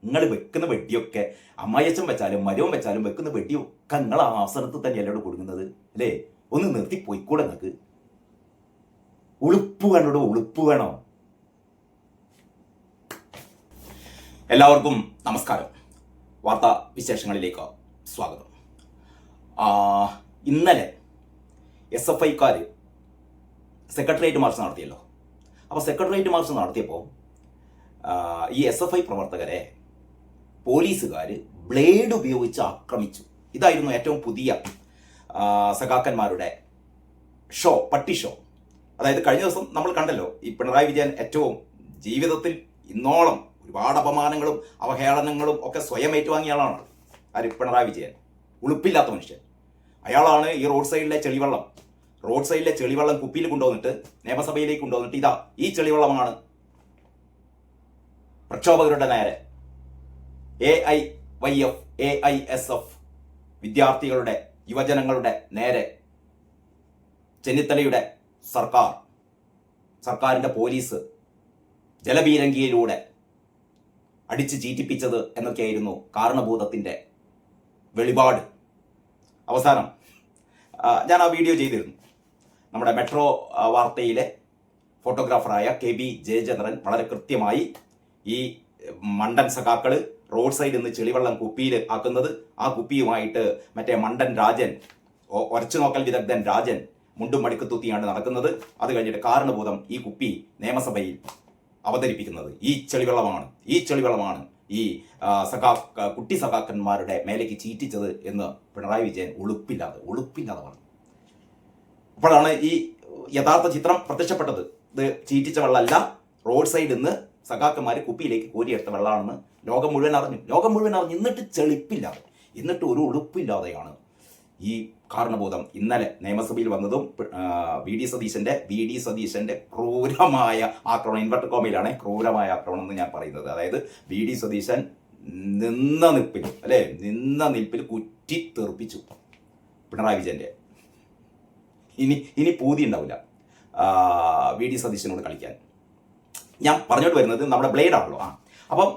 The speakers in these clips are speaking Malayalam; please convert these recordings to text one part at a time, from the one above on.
നിങ്ങൾ വെക്കുന്ന വെടിയൊക്കെ അമ്മായിയച്ഛൻ വെച്ചാലും മരവും വെച്ചാലും വെക്കുന്ന വെടിയൊക്കെ നിങ്ങൾ ആ അവസരത്തിൽ തന്നെയല്ലേ അവിടെ കൊടുക്കുന്നത് അല്ലേ? ഒന്ന് നിർത്തി പോയിക്കൂടെ നിങ്ങൾക്ക്? ഉളുപ്പ് വേണോ? ഉളുപ്പ് വേണോ? എല്ലാവർക്കും നമസ്കാരം. വാർത്താ വിശേഷങ്ങളിലേക്ക് സ്വാഗതം. ഇന്നലെ SFIക്കാർ സെക്രട്ടേറിയറ്റ് മാർച്ച് നടത്തിയല്ലോ. അപ്പോൾ സെക്രട്ടേറിയറ്റ് മാർച്ച് നടത്തിയപ്പോൾ ഈ SFI പ്രവർത്തകരെ പോലീസുകാർ ബ്ലേഡ് ഉപയോഗിച്ച് ആക്രമിച്ചു. ഇതായിരുന്നു ഏറ്റവും പുതിയ സഖാക്കന്മാരുടെ ഷോ, പട്ടി ഷോ. അതായത് കഴിഞ്ഞ ദിവസം നമ്മൾ കണ്ടല്ലോ, ഈ പിണറായി വിജയൻ ഏറ്റവും ജീവിതത്തിൽ ഇന്നോളം ഒരുപാട് അപമാനങ്ങളും അവഹേളനങ്ങളും ഒക്കെ സ്വയം ഏറ്റുവാങ്ങിയ ആളാണ് ആര്? പിണറായി വിജയൻ. ഉളുപ്പില്ലാത്ത മനുഷ്യൻ. അയാളാണ് ഈ റോഡ് സൈഡിലെ ചെളിവെള്ളം കുപ്പിയിൽ കൊണ്ടുവന്നിട്ട് നിയമസഭയിലേക്ക് കൊണ്ടുവന്നിട്ട് ഇതാ ഈ ചെളിവെള്ളമാണ് പ്രക്ഷോഭകരുടെ നേരെ, AIYF AISF വിദ്യാർത്ഥികളുടെ യുവജനങ്ങളുടെ നേരെ ചെന്നിത്തലയുടെ സർക്കാരിൻ്റെ പോലീസ് ജലപീരങ്കിയിലൂടെ അടിച്ച് ചീറ്റിപ്പിച്ചത് എന്നൊക്കെയായിരുന്നു കാരണഭൂതത്തിൻ്റെ വെളിപാട്. അവസാനം ഞാൻ ആ വീഡിയോ ചെയ്തിരുന്നു. നമ്മുടെ മെട്രോ വാർത്തയിലെ ഫോട്ടോഗ്രാഫറായ KB ജയചന്ദ്രൻ വളരെ കൃത്യമായി ഈ മണ്ടൻ സഖാക്കൾ റോഡ് സൈഡിൽ നിന്ന് ചെളിവെള്ളം കുപ്പിയിൽ ആക്കുന്നത്, ആ കുപ്പിയുമായിട്ട് മറ്റേ മണ്ടൻ രാജൻ, ഉരച്ചു നോക്കൽ വിദഗ്ധൻ രാജൻ മുണ്ടും മടിക്കത്തൂത്തിയാണ് നടക്കുന്നത്. അത് കഴിഞ്ഞിട്ട് കാരണഭൂതം ഈ കുപ്പി നിയമസഭയിൽ അവതരിപ്പിക്കുന്നത് ഈ ചെളിവെള്ളമാണ് ഈ കുട്ടി സഖാക്കന്മാരുടെ മേലേക്ക് ചീറ്റിച്ചത് എന്ന് പിണറായി വിജയൻ ഉളുപ്പില്ലാതെ പറഞ്ഞു. അപ്പോഴാണ് ഈ യഥാർത്ഥ ചിത്രം പ്രത്യക്ഷപ്പെട്ടത്. ഇത് ചീറ്റിച്ച വെള്ളമല്ല, റോഡ് സൈഡിൽ നിന്ന് സഖാക്കന്മാർ കുപ്പിയിലേക്ക് കോരിയെടുത്ത വെള്ളമാണെന്ന് ലോകം മുഴുവൻ അറിഞ്ഞു. എന്നിട്ട് ചെളിപ്പില്ലാതെ, എന്നിട്ട് ഒരു ഉളുപ്പില്ലാതെയാണ് ഈ കാരണബോധം ഇന്നലെ നിയമസഭയിൽ വന്നതും വി ഡി സതീശന്റെ ക്രൂരമായ ആക്രമണം, ഇൻവെർട്ടർ കോമയിലാണ് ക്രൂരമായ ആക്രമണം എന്ന് ഞാൻ പറയുന്നത്. അതായത് വി ഡി സതീശൻ നിന്ന നിൽപ്പിൽ കുറ്റി തെറിപ്പിച്ചു പിണറായി വിജയന്റെ. ഇനി പൂതി ഉണ്ടാവില്ല വി ഡി സതീശനോട് കളിക്കാൻ. ഞാൻ പറഞ്ഞോട്ട് വരുന്നത് നമ്മുടെ ബ്ലേഡാണല്ലോ. അപ്പം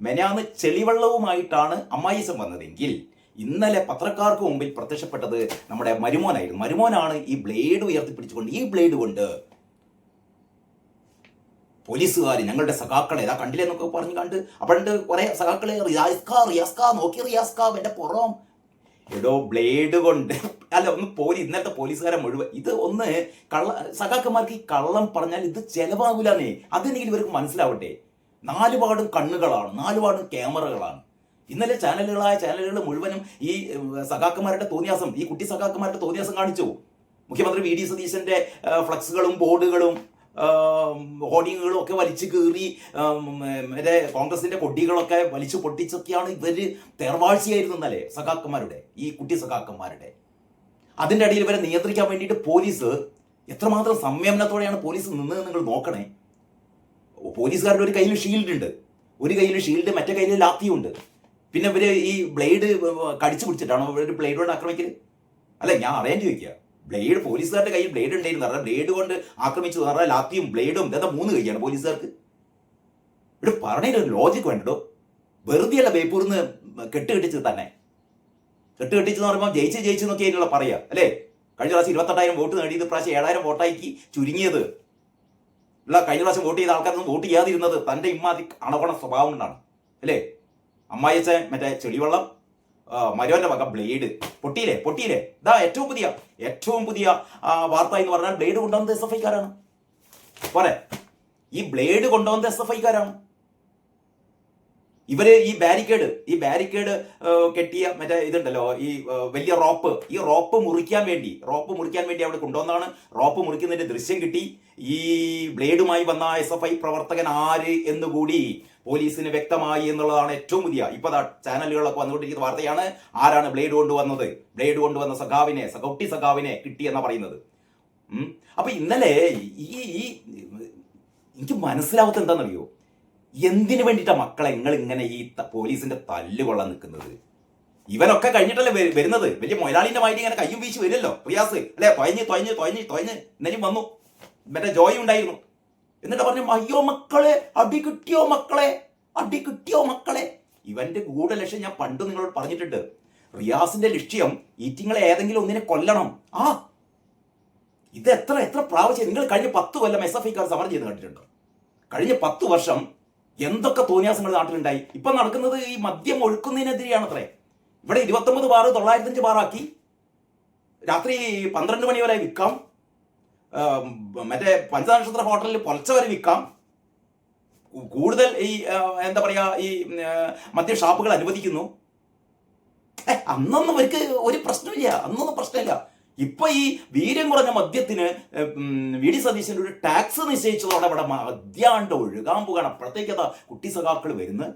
മെനയാന്ന് ചെളിവെള്ളവുമായിട്ടാണ് അമ്മായിസം വന്നതെങ്കിൽ ഇന്നലെ പത്രക്കാർക്ക് മുമ്പിൽ പ്രത്യക്ഷപ്പെട്ടത് നമ്മുടെ മരുമോനായിരുന്നു. മരുമോനാണ് ഈ ബ്ലേഡ് ഉയർത്തിപ്പിടിച്ചുകൊണ്ട്, ഈ ബ്ലേഡ് കൊണ്ട് പോലീസുകാർ ഞങ്ങളുടെ സഖാക്കളെ ഇതാ കണ്ടില്ലേ എന്നൊക്കെ പറഞ്ഞു കണ്ട് അപ്പോഴുണ്ട് കുറേ സഖാക്കളെ റിയാസ്ക എൻ്റെ പുറം എടോ ബ്ലേഡ് കൊണ്ട് അല്ല ഒന്ന് ഇന്നലത്തെ പോലീസുകാരെ മുഴുവൻ ഇത് ഒന്ന് സഖാക്കന്മാർക്ക് ഈ കള്ളം പറഞ്ഞാൽ ഇത് ചെലവാകില്ലെന്നേ. അതെനിക്ക് ഇവർക്ക് മനസ്സിലാവട്ടെ. നാലുപാടും കണ്ണുകളാണ്, നാലുപാടും ക്യാമറകളാണ്. ഇന്നലെ ചാനലുകൾ മുഴുവനും ഈ സഖാക്കന്മാരുടെ തോന്നിയാസം, ഈ കുട്ടി സഖാക്കന്മാരുടെ തോന്നിയാസം കാണിച്ചു. മുഖ്യമന്ത്രി വി ഡി സതീശന്റെ ഫ്ലക്സുകളും ബോർഡുകളും ഹോർഡിങ്ങുകളും ഒക്കെ വലിച്ചു കീറി മറ്റേ കോൺഗ്രസിന്റെ കൊടികളൊക്കെ വലിച്ചു പൊട്ടിച്ചൊക്കെയാണ് ഇവര് തേർവാഴ്ചയായിരുന്നു ഇന്നലെ സഖാക്കന്മാരുടെ, ഈ കുട്ടി സഖാക്കന്മാരുടെ. അതിൻ്റെ ഇടയിൽ ഇവരെ നിയന്ത്രിക്കാൻ വേണ്ടിയിട്ട് പോലീസ് എത്രമാത്രം സംയമനത്തോടെയാണ് പോലീസ് നിന്നത് നിങ്ങൾ നോക്കണേ. പോലീസുകാരുടെ ഒരു കയ്യിൽ ഷീൽഡ് മറ്റേ കയ്യിൽ ലാത്തിയുണ്ട്. പിന്നെ ഇവര് ഈ ബ്ലേഡ് കടിച്ചു പിടിച്ചിട്ടാണോ ഇവര് ബ്ലേഡ് കൊണ്ട് ആക്രമിക്കല്? അല്ല, ഞാൻ അറിയാൻ ചോദിക്കുക. ബ്ലേഡ് പോലീസുകാരുടെ കയ്യിൽ ബ്ലേഡ് ഉണ്ടായിരുന്നു, പറഞ്ഞാൽ ബ്ലേഡ് കൊണ്ട് ആക്രമിച്ചു പറഞ്ഞാൽ ലാത്തിയും ബ്ലേഡും ഇതാ 3 കൈയാണ് പോലീസുകാർക്ക്. ഇവിടെ പറഞ്ഞൊരു ലോജിക്ക് വേണ്ടോ? വെറുതെയല്ല ബേപ്പൂർന്ന് കെട്ടിച്ചെന്ന് പറയുമ്പോൾ ജയിച്ചു നോക്കിയാലുള്ള പറയുക അല്ലേ? കഴിഞ്ഞ പ്രാവശ്യം 28,000 വോട്ട് നേടിയത് പ്രാവശ്യം 7,000 വോട്ടാക്കി ചുരുങ്ങിയത്. കഴിഞ്ഞ പ്രാവശ്യം വോട്ട് ചെയ്ത ആൾക്കാരൊന്നും വോട്ട് ചെയ്യാതിരുന്നത് തൻ്റെ ഇമ്മാതി അണവണ സ്വഭാവം കൊണ്ടാണ് അല്ലേ? അമ്മായിച്ച മറ്റേ ചെളിവെള്ളം, മരുവന്റെ വക ബ്ലേഡ് പൊട്ടിയില്ലേ. ഇതാ ഏറ്റവും പുതിയ വാർത്ത എന്ന് പറഞ്ഞാൽ ബ്ലേഡ് കൊണ്ടുവന്നത് SFIക്കാരാണ്. പോരെ, ഈ ബ്ലേഡ് കൊണ്ടുവന്നത് SFIക്കാരാണ്. ഇവര് ഈ ബാരിക്കേഡ് കെട്ടിയ മറ്റേ ഇതുണ്ടല്ലോ, ഈ വലിയ റോപ്പ് മുറിക്കാൻ വേണ്ടി അവിടെ കൊണ്ടുവന്നാണ്. റോപ്പ് മുറിക്കുന്നതിന്റെ ദൃശ്യം കിട്ടി. ഈ ബ്ലേഡുമായി വന്ന SFI പ്രവർത്തകൻ ആര് എന്നുകൂടി പോലീസിന് വ്യക്തമായി എന്നുള്ളതാണ് ഏറ്റവും പുതിയ. ഇപ്പൊ ചാനലുകളൊക്കെ വന്നുകൊണ്ടിരിക്കുന്ന വാർത്തയാണ്. ആരാണ് ബ്ലേഡ് കൊണ്ടുവന്ന കുട്ടി സഖാവിനെ കിട്ടിയെന്നാ പറയുന്നത്. അപ്പൊ ഇന്നലെ എനിക്ക് മനസ്സിലാവാത്ത എന്താണെന്നറിയോ? എന്തിനു വേണ്ടിയിട്ടാ മക്കളെ നിങ്ങൾ ഇങ്ങനെ ഈ പോലീസിന്റെ തല്ലുകൊള്ളാൻ നിൽക്കുന്നത്? ഇവനൊക്കെ കഴിഞ്ഞിട്ടല്ലേ വരുന്നത്. വലിയ മൊയലാളിന്റെ മാതിരി ഇങ്ങനെ കയ്യും വീശി വരുമല്ലോ റിയാസ് അല്ലെ? തൊയഞ്ഞ് ഇന്നലെയും വന്നു. മറ്റേ ജോയി ഉണ്ടായിരുന്നു. എന്നിട്ട് പറഞ്ഞു അയ്യോ മക്കളെ അടി കിട്ടിയോ മക്കളെ, അടി കിട്ടിയോ മക്കളെ. ഇവന്റെ ഗൂഢലക്ഷ്യം ഞാൻ പണ്ട് നിങ്ങളോട് പറഞ്ഞിട്ടുണ്ട്. റിയാസിന്റെ ലക്ഷ്യം ഈറ്റിങ്ങളെ ഏതെങ്കിലും ഒന്നിനെ കൊല്ലണം. ഇത് എത്ര എത്ര പ്രാവശ്യം നിങ്ങൾ കഴിഞ്ഞ 10 കൊല്ലം SFIക്കാർ സമരം ചെയ്ത് കണ്ടിട്ടുണ്ടോ? കഴിഞ്ഞ 10 വർഷം എന്തൊക്കെ തോന്നിയാസങ്ങൾ നാട്ടിലുണ്ടായി. ഇപ്പൊ നടക്കുന്നത് ഈ മദ്യം ഒഴുക്കുന്നതിനെതിരെയാണ് അത്രേ. ഇവിടെ 29 ബാർ 905 ബാറാക്കി, രാത്രി 12 മണി വരെ വിൽക്കാം, മറ്റേ പഞ്ചനക്ഷത്ര ഹോട്ടലിൽ പുലർച്ച വരെ വിൽക്കാം, കൂടുതൽ ഈ എന്താ പറയാ ഈ മദ്യ ഷാപ്പുകൾ അനുവദിക്കുന്നു. അന്നൊന്നും അവർക്ക് ഒരു പ്രശ്നമില്ല, അന്നൊന്നും പ്രശ്നമില്ല. ഇപ്പൊ ഈ വീര്യം കുറഞ്ഞ മദ്യത്തിന് VD സതീശൻ ഒരു ടാക്സ് നിശ്ചയിച്ചതോടെ ഇവിടെ മദ്യാണ്ട് ഒഴുകാൻ പോകാണ്. അപ്പോഴത്തേക്കതാ കുട്ടി സഖാക്കൾ വരുന്നത്.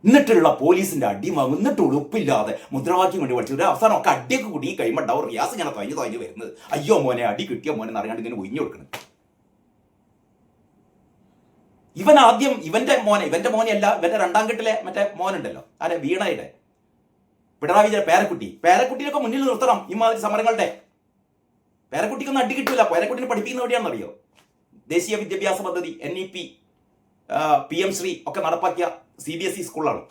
എന്നിട്ടുള്ള പോലീസിന്റെ അടി വാങ്ങും, എന്നിട്ട് ഉടുപ്പില്ലാതെ മുദ്രാവാക്യം കൊണ്ട് പഠിച്ചു ഒരു അവസാനം ഒക്കെ അടിയൊക്കെ കുടി കഴിയുമ്പോണ്ടാവും റിയാസ് ഇങ്ങനെ തൊഞ്ഞ് വരുന്നത്. അയ്യോ മോനെ അടി കിട്ടിയോ മോനെ എന്നറിയാണ്ട് ഇങ്ങനെ ഒഴിഞ്ഞു കൊടുക്കണം. ഇവൻ ആദ്യം ഇവന്റെ മോനെയല്ല, ഇവന്റെ 2ാം കെട്ടിലെ മറ്റേ മോനുണ്ടല്ലോ, ആരെ വീണയുടെ പിണറായി വിജയൻ പേരക്കുട്ടിയൊക്കെ മുന്നിൽ നിർത്തണം. ഇമാതിരി സമരങ്ങളുടെ പേരക്കുട്ടിക്കൊന്നും അടി കിട്ടില്ല. പേരക്കുട്ടിനെ പഠിപ്പിക്കുന്ന എവിടെയാണെന്നറിയോ? ദേശീയ വിദ്യാഭ്യാസ പദ്ധതി NEP PM ശ്രീ ഒക്കെ നടപ്പാക്കിയ CBSE സ്കൂളാണ്.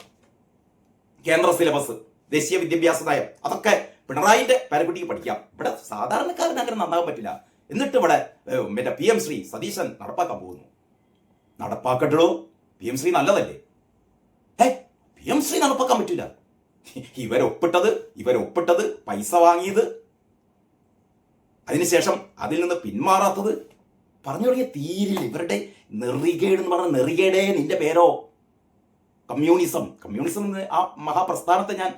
കേന്ദ്ര സിലബസ്, ദേശീയ വിദ്യാഭ്യാസ നയം, അതൊക്കെ പിണറായിന്റെ പേരക്കുട്ടിക്ക് പഠിക്കാം. ഇവിടെ സാധാരണക്കാരന് അങ്ങനെ നന്നാകാൻ പറ്റില്ല. എന്നിട്ട് ഇവിടെ മറ്റേ PM ശ്രീ സതീശൻ നടപ്പാക്കാൻ പോകുന്നു. നടപ്പാക്കട്ടോ, PM ശ്രീ നല്ലതല്ലേ? PM ശ്രീ നടപ്പാക്കാൻ പറ്റില്ല. ഇവരൊപ്പിട്ടത് പൈസ വാങ്ങിയത്, അതിനുശേഷം അതിൽ നിന്ന് പിന്മാറാത്തത്, പറഞ്ഞു തുടങ്ങിയ തീരില്ല. ഇവരുടെ നെറികേട് എന്ന് പറഞ്ഞ നെറികേടേ നിന്റെ പേരോ കമ്മ്യൂണിസം എന്ന ആ മഹാപ്രസ്ഥാനത്തെ ഞാൻ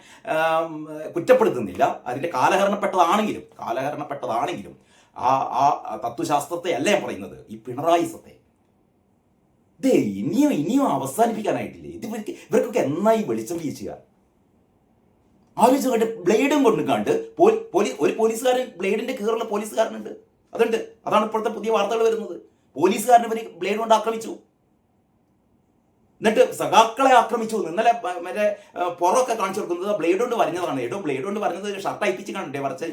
കുറ്റപ്പെടുത്തുന്നില്ല. അതിൻ്റെ കാലഹരണപ്പെട്ടതാണെങ്കിലും ആ തത്വശാസ്ത്രത്തെ അല്ല ഞാൻ പറയുന്നത്, ഈ പിണറായിസത്തെ. ഇത് ഇനിയും അവസാനിപ്പിക്കാനായിട്ടില്ലേ? ഇവർക്കൊക്കെ എന്നായി വെളിച്ചം വീശുക? ആലോചിച്ച് കണ്ട് ബ്ലേഡും കൊണ്ടുകാണ്ട് ഒരു പോലീസുകാരൻ, ബ്ലേഡിന്റെ കീറുള്ള പോലീസുകാരനുണ്ട്, അതുണ്ട്. അതാണ് ഇപ്പോഴത്തെ പുതിയ വാർത്തകൾ വരുന്നത്. പോലീസുകാരനെ ഇവർ ബ്ലേഡ് കൊണ്ട് ആക്രമിച്ചു, എന്നിട്ട് സഖാക്കളെ ആക്രമിച്ചു. ഇന്നലെ മറ്റേ പുറമൊക്കെ കാണിച്ചു കൊടുക്കുന്നത് ബ്ലേഡ് കൊണ്ട് വരഞ്ഞതാണ്. ബ്ലേഡ് കൊണ്ട് വരഞ്ഞത് ഷർട്ട് അയപ്പിച്ച് കണ്ടേ വരച്ച്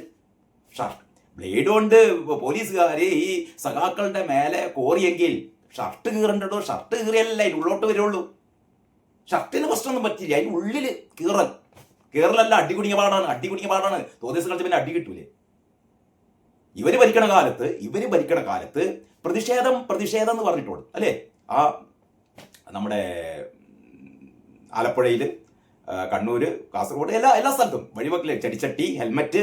ഷർട്ട്. ബ്ലേഡ് കൊണ്ട് പോലീസുകാര് ഈ സഖാക്കളുടെ മേലെ കോറിയെങ്കിൽ ഷർട്ട് കീറണ്ടോ? ഷർട്ട് കീറിയല്ല അതിന് ഉള്ളോട്ട് വരുള്ളൂ. ഷർട്ടിന് പ്രശ്നമൊന്നും പറ്റില്ല, അതിന് ഉള്ളിൽ കീറലല്ല. അടികുടിയ പാടാണ്. തോന്നിയ കളിച്ച് പിന്നെ അടി കിട്ടൂലേ? ഇവര് ഭരിക്കണ കാലത്ത് പ്രതിഷേധം എന്ന് പറഞ്ഞിട്ടുള്ളൂ അല്ലേ? ആ നമ്മുടെ ആലപ്പുഴയിൽ, കണ്ണൂര്, കാസർഗോഡ്, എല്ലാ സ്ഥലത്തും വഴിവെക്കില്ലേ ചെടിച്ചട്ടി, ഹെൽമറ്റ്,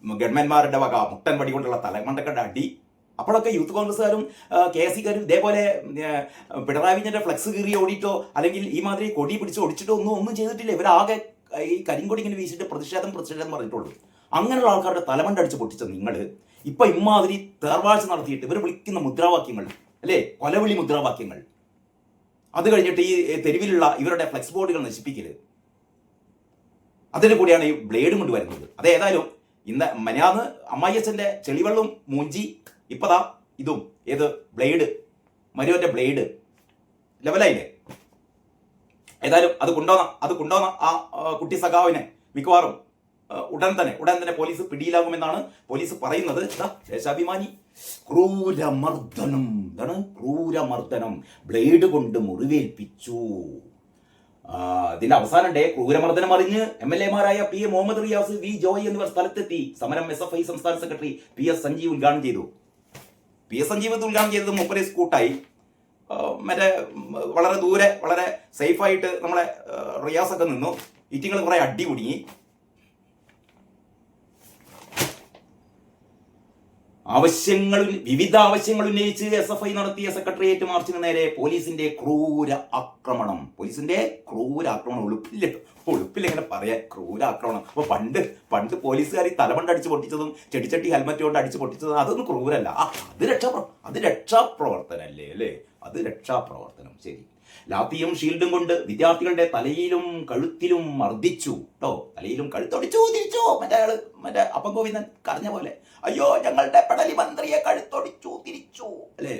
ഗവൺമെന്റ്മാരുടെ വക മുട്ടൻ വടി കൊണ്ടുള്ള തലമണ്ടക്കയുടെ അടി. അപ്പോഴൊക്കെ യൂത്ത് കോൺഗ്രസ്സുകാരും KSCക്കാരും ഇതേപോലെ പിണറായി വിജയന്റെ ഫ്ലെക്സ് കീറി ഓടിയിട്ടോ അല്ലെങ്കിൽ ഈ മാതിരി കൊടി പിടിച്ച് ഓടിച്ചിട്ടോ ഒന്നും ചെയ്തിട്ടില്ല. ഇവരാകെ ഈ കരിങ്കൊടി ഇങ്ങനെ വീശിട്ട് പ്രതിഷേധം പറഞ്ഞിട്ടുള്ളൂ. അങ്ങനെയുള്ള ആൾക്കാരുടെ തലമണ്ടടിച്ച് പൊട്ടിച്ച നിങ്ങൾ ഇപ്പൊ ഇമാതിരി തേർവാഴ്ച നടത്തിയിട്ട് ഇവർ വിളിക്കുന്ന മുദ്രാവാക്യങ്ങൾ അല്ലേ, കൊലവിളി മുദ്രാവാക്യങ്ങൾ, അത് കഴിഞ്ഞിട്ട് ഈ തെരുവിലുള്ള ഇവരുടെ ഫ്ലെക്സ് ബോർഡുകൾ നശിപ്പിക്കല്, അതിന് കൂടിയാണ് ഈ ബ്ലേഡും കൊണ്ട് വരുന്നത്. അതേതായാലും മനാന്ന് അമ്മായിയച്ഛന്റെ ചെളിവെള്ളം മൂഞ്ചി, ഇപ്പതാ ഇതും ബ്ലേഡ്, മരുവന്റെ ബ്ലേഡ് ലെവലായില്ലേ? ഏതായാലും അത് കൊണ്ടുവന്ന ആ കുട്ടി സഖാവിനെ മിക്കവാറും ഉടൻ തന്നെ പോലീസ് പിടിയിലാകുമെന്നാണ് പോലീസ് പറയുന്നത്. ദേശാഭിമാനി ക്രൂരമർദ്ദനം ബ്ലേഡ് കൊണ്ട് മുറിവേൽപ്പിച്ചു. ഇതിന്റെ അവസാനം ക്രൂരമർദ്ദനം അറിഞ്ഞ് MLA മാരായ PA മുഹമ്മദ് റിയാസ്, V ജോയ് എന്നിവർ സ്ഥലത്തെത്തി. സമരം SFI സംസ്ഥാന സെക്രട്ടറി PS സഞ്ജീവ് ഉദ്ഘാടനം ചെയ്തു. മൂപ്പരെ സ്കൂട്ടായി മറ്റേ വളരെ ദൂരെ വളരെ സേഫായിട്ട് നമ്മളെ റിയാസൊക്കെ നിന്നു. ഈറ്റിങ്ങൾ കുറെ അടി കുടുങ്ങി. വിവിധ ആവശ്യങ്ങൾ ഉന്നയിച്ച് SFI നടത്തിയ സെക്രട്ടേറിയറ്റ് മാർച്ചിന് നേരെ പോലീസിന്റെ ക്രൂര ആക്രമണം. ഒളുപ്പില്ല എങ്ങനെ പറയാ, ക്രൂരാക്രമണം. അപ്പൊ പണ്ട് പോലീസുകാർ തലമണ്ടടിച്ച് പൊട്ടിച്ചതും ചെടിച്ചട്ടി ഹെൽമറ്റ് കൊണ്ട് അടിച്ച് പൊട്ടിച്ചതും അതൊന്നും ക്രൂരല്ല. അത് രക്ഷാപ്രവർത്തനല്ലേ അല്ലേ? അത് രക്ഷാപ്രവർത്തനം. ശരി. ലാത്തിയും ഷീൽഡും കൊണ്ട് വിദ്യാർത്ഥികളുടെ തലയിലും കഴുത്തിലും മർദ്ദിച്ചു കേട്ടോ. തലയിലും കഴുത്തൊടിച്ചു തിരിച്ചു. മറ്റേ അപ്പം ഗോവിന്ദൻ കരഞ്ഞ പോലെ, അയ്യോ ഞങ്ങളുടെ പെടലി മന്ത്രിയെ കഴുത്തൊടിച്ചു തിരിച്ചു അല്ലേ?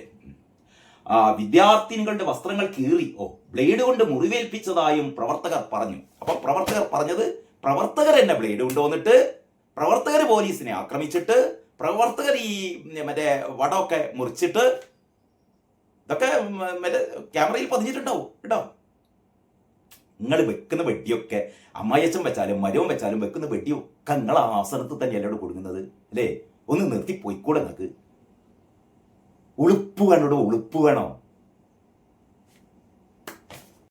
വിദ്യാർത്ഥിനികളുടെ വസ്ത്രങ്ങൾ കീറി ബ്ലേഡ് കൊണ്ട് മുറിവേൽപ്പിച്ചതായും പ്രവർത്തകർ പറഞ്ഞു. അപ്പൊ പ്രവർത്തകർ പറഞ്ഞത്, പ്രവർത്തകർ എന്നെ ബ്ലേഡ് കൊണ്ടുവന്നിട്ട് പ്രവർത്തകർ പോലീസിനെ ആക്രമിച്ചിട്ട് പ്രവർത്തകർ ഈ മറ്റേ വടമൊക്കെ മുറിച്ചിട്ട് ഇതൊക്കെ മറ്റേ ക്യാമറയിൽ പതിഞ്ഞിട്ടുണ്ടാവും കേട്ടോ. നിങ്ങൾ വെക്കുന്ന വെടിയൊക്കെ അമ്മായിയച്ഛൻ വെച്ചാലും മരവും വെച്ചാലും വെക്കുന്ന വെടിയൊക്കെ നിങ്ങൾ ആ അവസരത്തിൽ തന്നെ എല്ലാവരും കൊടുക്കുന്നത് അല്ലേ? ഒന്ന് നിർത്തി പോയിക്കൂടെ നിങ്ങൾക്ക്? ഉളുപ്പ് വേണോ? ഉളുപ്പ് വേണോ?